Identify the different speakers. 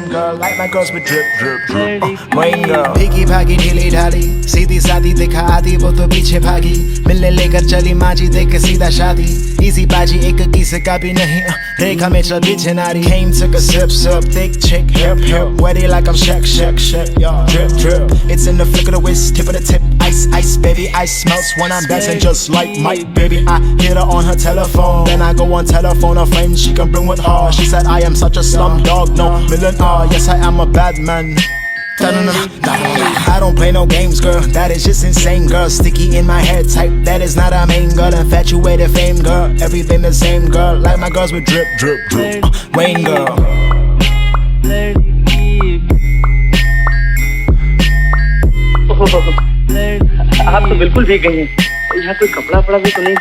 Speaker 1: Girl, like my girls with drip, drip, drip. Rain girl, भीगी भागी ढीली ढाली, सीधी सादी दिखा आधी वो तो पीछे भागी, मिलने लेकर चली माजी देख के सीधा शादी, इजी बाजी एक किसी का भी नहीं, रेखा में चल पीछे नारी. Came took a sip, thick chick, hip, hip, wetty like I'm Shaq, yeah. Drip, drip, it's in the flick of the wrist, tip of the tip, ice, baby, ice melts when I'm dancing just like Mike, baby. I hit her on her telephone, then I go on telephone a friend she can bring with her. She said I am such a slum dog, no millionaire. Yes, I am a bad man. I don't play no games, girl. That is just insane, girl. Sticky in my head type. That is not a main girl. Infatuated fame, girl. Everything the same, girl. Like my girls with drip, drip, drip. Rain girl.
Speaker 2: आप तो बिल्कुल भीग गई हैं. यहाँ कोई कपड़ा पड़ा भी तो नहीं है.